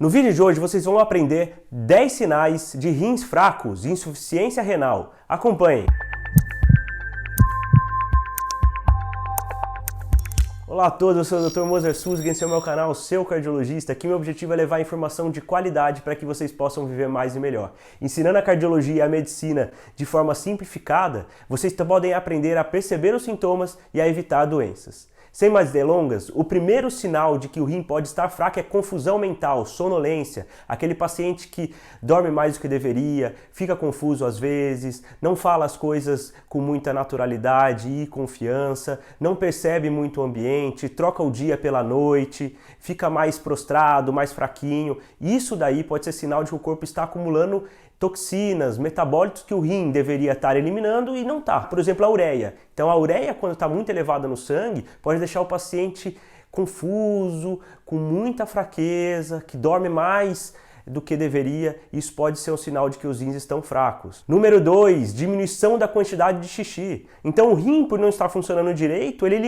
No vídeo de hoje vocês vão aprender 10 sinais de rins fracos e insuficiência renal. Acompanhem! Olá a todos, eu sou o Dr. Moser Susgen, esse é o meu canal, seu cardiologista. Aqui meu objetivo é levar informação de qualidade para que vocês possam viver mais e melhor. Ensinando a cardiologia e a medicina de forma simplificada, vocês podem aprender a perceber os sintomas e a evitar doenças. Sem mais delongas, o primeiro sinal de que o rim pode estar fraco é confusão mental, sonolência, aquele paciente que dorme mais do que deveria, fica confuso às vezes, não fala as coisas com muita naturalidade e confiança, não percebe muito o ambiente, troca o dia pela noite, fica mais prostrado, mais fraquinho. Isso daí pode ser sinal de que o corpo está acumulando toxinas, metabólitos que o rim deveria estar eliminando e não está. Por exemplo, a ureia. Então a ureia, quando está muito elevada no sangue, pode deixar o paciente confuso, com muita fraqueza, que dorme mais do que deveria. Isso pode ser um sinal de que os rins estão fracos. Número 2, diminuição da quantidade de xixi. Então o rim, por não estar funcionando direito, ele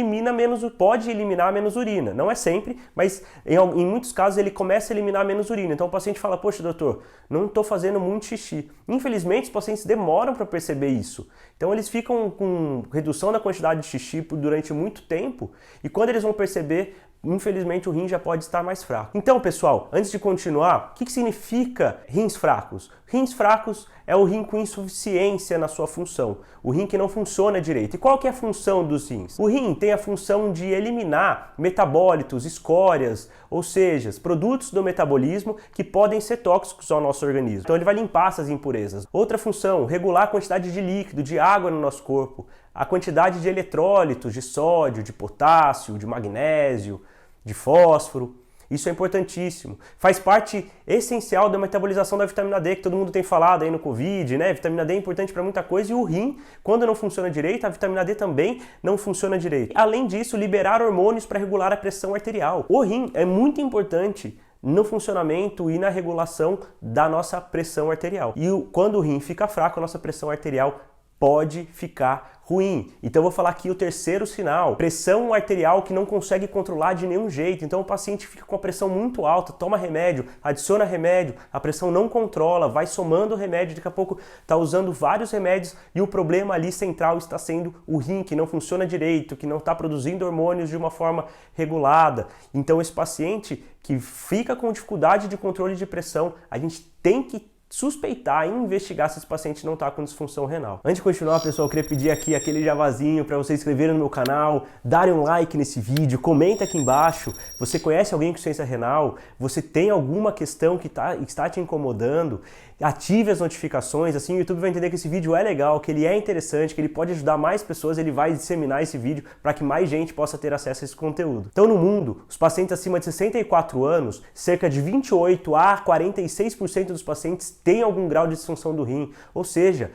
pode eliminar menos urina. Não é sempre, mas em muitos casos ele começa a eliminar menos urina. Então o paciente fala, poxa doutor, não estou fazendo muito xixi. Infelizmente os pacientes demoram para perceber isso. Então eles ficam com redução da quantidade de xixi durante muito tempo e quando eles vão perceber, infelizmente o rim já pode estar mais fraco. Então, pessoal, antes de continuar, o que significa rins fracos? Rins fracos é o rim com insuficiência na sua função, o rim que não funciona direito. E qual que é a função dos rins? O rim tem a função de eliminar metabólitos, escórias, ou seja, produtos do metabolismo que podem ser tóxicos ao nosso organismo. Então ele vai limpar essas impurezas. Outra função, regular a quantidade de líquido, de água no nosso corpo, a quantidade de eletrólitos, de sódio, de potássio, de magnésio, de fósforo. Isso é importantíssimo. Faz parte essencial da metabolização da vitamina D, que todo mundo tem falado aí no Covid, né? Vitamina D é importante para muita coisa e o rim, quando não funciona direito, a vitamina D também não funciona direito. Além disso, liberar hormônios para regular a pressão arterial. O rim é muito importante no funcionamento e na regulação da nossa pressão arterial. E quando o rim fica fraco, a nossa pressão arterial pode ficar ruim. Então eu vou falar aqui o terceiro sinal, pressão arterial que não consegue controlar de nenhum jeito. Então o paciente fica com a pressão muito alta, toma remédio, adiciona remédio, a pressão não controla, vai somando remédio, daqui a pouco está usando vários remédios e o problema ali central está sendo o rim, que não funciona direito, que não está produzindo hormônios de uma forma regulada. Então esse paciente que fica com dificuldade de controle de pressão, a gente tem que suspeitar e investigar se esse paciente não está com disfunção renal. Antes de continuar, pessoal, eu queria pedir aqui aquele javazinho para vocês se inscreverem no meu canal, darem um like nesse vídeo, comenta aqui embaixo. Você conhece alguém com insuficiência renal? Você tem alguma questão que está te incomodando? Ative as notificações, assim o YouTube vai entender que esse vídeo é legal, que ele é interessante, que ele pode ajudar mais pessoas, ele vai disseminar esse vídeo para que mais gente possa ter acesso a esse conteúdo. Então no mundo, os pacientes acima de 64 anos, cerca de 28 a 46% dos pacientes têm algum grau de disfunção do rim, ou seja,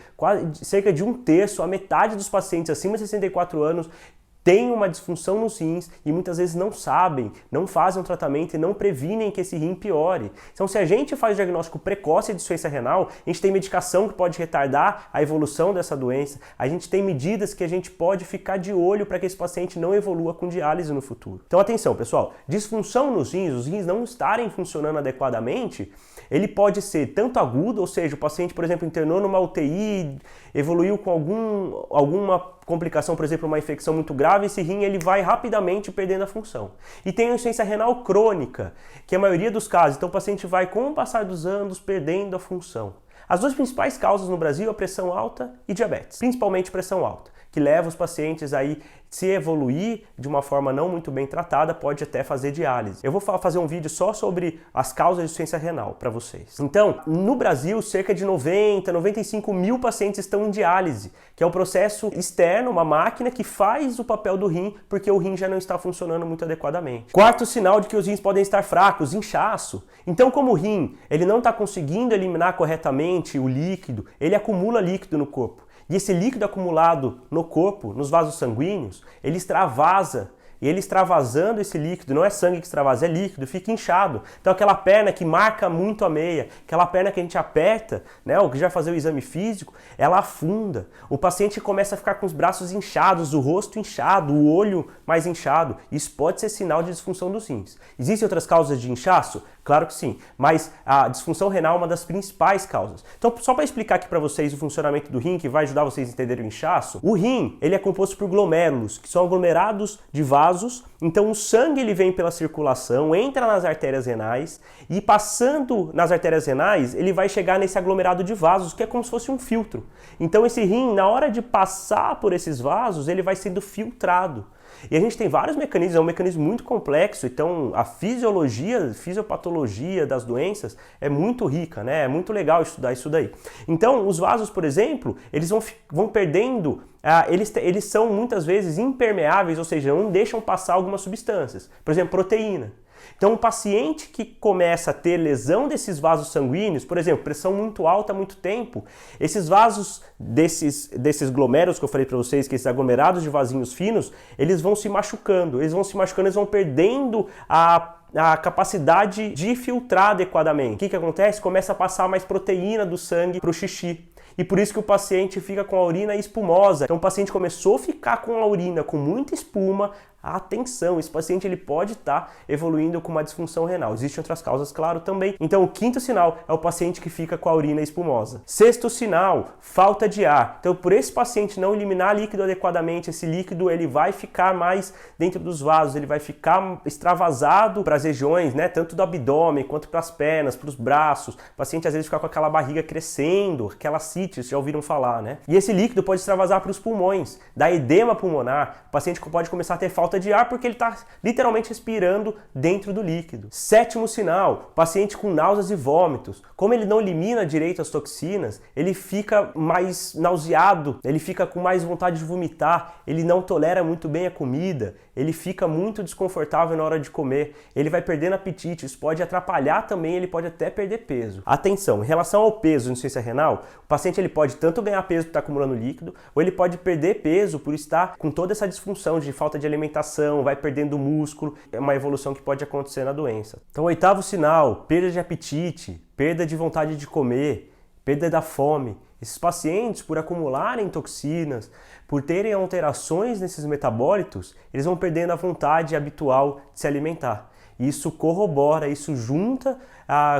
cerca de 1/3, a metade dos pacientes acima de 64 anos tem uma disfunção nos rins e muitas vezes não sabem, não fazem um tratamento e não previnem que esse rim piore. Então se a gente faz o diagnóstico precoce de insuficiência renal, a gente tem medicação que pode retardar a evolução dessa doença, a gente tem medidas que a gente pode ficar de olho para que esse paciente não evolua com diálise no futuro. Então atenção pessoal, disfunção nos rins, os rins não estarem funcionando adequadamente, ele pode ser tanto agudo, ou seja, o paciente, por exemplo, internou numa UTI, evoluiu com alguma complicação, por exemplo, uma infecção muito grave, esse rim ele vai rapidamente perdendo a função. E tem a insuficiência renal crônica, que é a maioria dos casos, então o paciente vai, com o passar dos anos, perdendo a função. As duas principais causas no Brasil é a pressão alta e diabetes, principalmente pressão alta, que leva os pacientes aí, se evoluir de uma forma não muito bem tratada, pode até fazer diálise. Eu vou fazer um vídeo só sobre as causas de insuficiência renal para vocês. Então, no Brasil, cerca de 95 mil pacientes estão em diálise, que é um processo externo, uma máquina que faz o papel do rim, porque o rim já não está funcionando muito adequadamente. Quarto sinal de que os rins podem estar fracos, inchaço. Então, como o rim ele não está conseguindo eliminar corretamente o líquido, ele acumula líquido no corpo. E esse líquido acumulado no corpo, nos vasos sanguíneos, ele extravasa e ele extravasando esse líquido, não é sangue que extravasa, é líquido, fica inchado. Então aquela perna que marca muito a meia, aquela perna que a gente aperta, né, ou que já fazer o exame físico, ela afunda. O paciente começa a ficar com os braços inchados, o rosto inchado, o olho mais inchado. Isso pode ser sinal de disfunção dos rins. Existem outras causas de inchaço? Claro que sim, mas a disfunção renal é uma das principais causas. Então, só para explicar aqui para vocês o funcionamento do rim, que vai ajudar vocês a entenderem o inchaço, o rim ele é composto por glomérulos, que são aglomerados de vasos. Então o sangue ele vem pela circulação, entra nas artérias renais e passando nas artérias renais, ele vai chegar nesse aglomerado de vasos, que é como se fosse um filtro. Então esse rim, na hora de passar por esses vasos, ele vai sendo filtrado. E a gente tem vários mecanismos, é um mecanismo muito complexo, então a fisiopatologia das doenças é muito rica, né? É muito legal estudar isso daí. Então os vasos, por exemplo, eles vão perdendo, eles são muitas vezes impermeáveis, ou seja, não deixam passar algumas substâncias, por exemplo, proteína. Então, um paciente que começa a ter lesão desses vasos sanguíneos, por exemplo, pressão muito alta há muito tempo, esses vasos desses glomérulos que eu falei para vocês, que esses aglomerados de vasinhos finos, eles vão se machucando, eles vão perdendo a capacidade de filtrar adequadamente. O que acontece? Começa a passar mais proteína do sangue para o xixi. E por isso que o paciente fica com a urina espumosa. Então o paciente começou a ficar com a urina com muita espuma. Atenção, esse paciente ele pode estar evoluindo com uma disfunção renal. Existem outras causas, claro, também. Então o quinto sinal é o paciente que fica com a urina espumosa. Sexto sinal, falta de ar. Então por esse paciente não eliminar líquido adequadamente, esse líquido ele vai ficar mais dentro dos vasos, ele vai ficar extravasado para as regiões, né, tanto do abdômen quanto para as pernas, para os braços. O paciente às vezes fica com aquela barriga crescendo, aquela cites, já ouviram falar, né? E esse líquido pode extravasar para os pulmões, dá edema pulmonar, o paciente pode começar a ter falta de ar porque ele está literalmente respirando dentro do líquido. Sétimo sinal, paciente com náuseas e vômitos. Como ele não elimina direito as toxinas, ele fica mais nauseado, ele fica com mais vontade de vomitar, ele não tolera muito bem a comida, ele fica muito desconfortável na hora de comer, ele vai perdendo apetite, isso pode atrapalhar também, ele pode até perder peso. Atenção, em relação ao peso de insuficiência renal, o paciente ele pode tanto ganhar peso por estar acumulando líquido, ou ele pode perder peso por estar com toda essa disfunção de falta de alimentação, vai perdendo músculo, é uma evolução que pode acontecer na doença. Então, oitavo sinal, perda de apetite, perda de vontade de comer, perda da fome. Esses pacientes, por acumularem toxinas, por terem alterações nesses metabólitos, eles vão perdendo a vontade habitual de se alimentar. Isso corrobora, isso junta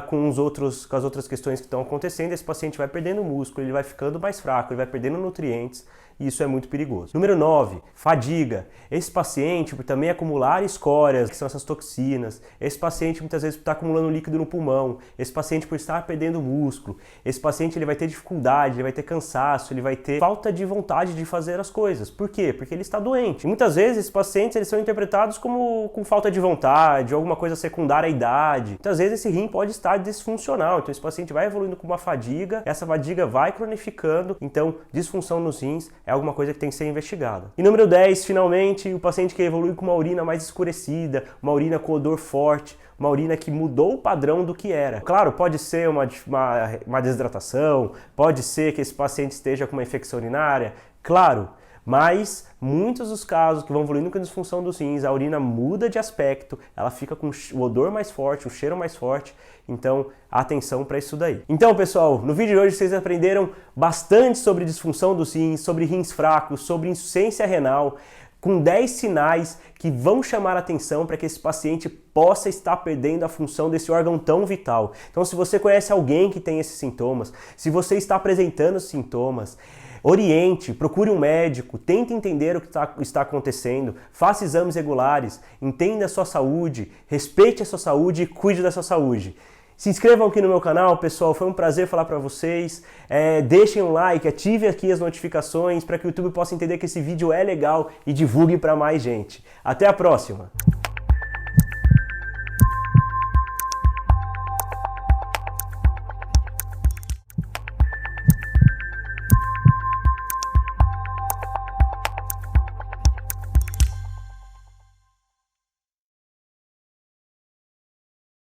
com as outras questões que estão acontecendo, esse paciente vai perdendo músculo, ele vai ficando mais fraco, ele vai perdendo nutrientes, e isso é muito perigoso. Número 9, fadiga. Esse paciente, por também acumular escórias, que são essas toxinas, esse paciente muitas vezes está acumulando líquido no pulmão, esse paciente por estar perdendo músculo, esse paciente ele vai ter dificuldade, ele vai ter cansaço, ele vai ter falta de vontade de fazer as coisas. Por quê? Porque ele está doente. E muitas vezes esses pacientes eles são interpretados como com falta de vontade, alguma coisa secundária à idade. Muitas vezes esse rim pode estar disfuncional, então esse paciente vai evoluindo com uma fadiga, essa fadiga vai cronificando, então disfunção nos rins é alguma coisa que tem que ser investigada. E número 10, finalmente, o paciente que evolui com uma urina mais escurecida, uma urina com odor forte, uma urina que mudou o padrão do que era. Claro, pode ser uma desidratação, pode ser que esse paciente esteja com uma infecção urinária, claro, mas muitos dos casos que vão evoluindo com a disfunção dos rins, a urina muda de aspecto, ela fica com o odor mais forte, o cheiro mais forte, então atenção para isso daí. Então pessoal, no vídeo de hoje vocês aprenderam bastante sobre disfunção dos rins, sobre rins fracos, sobre insuficiência renal, com 10 sinais que vão chamar a atenção para que esse paciente possa estar perdendo a função desse órgão tão vital. Então se você conhece alguém que tem esses sintomas, se você está apresentando sintomas, oriente, procure um médico, tente entender o que está acontecendo, faça exames regulares, entenda a sua saúde, respeite a sua saúde e cuide da sua saúde. Se inscrevam aqui no meu canal, pessoal, foi um prazer falar para vocês. Deixem um like, ativem aqui as notificações para que o YouTube possa entender que esse vídeo é legal e divulgue para mais gente. Até a próxima!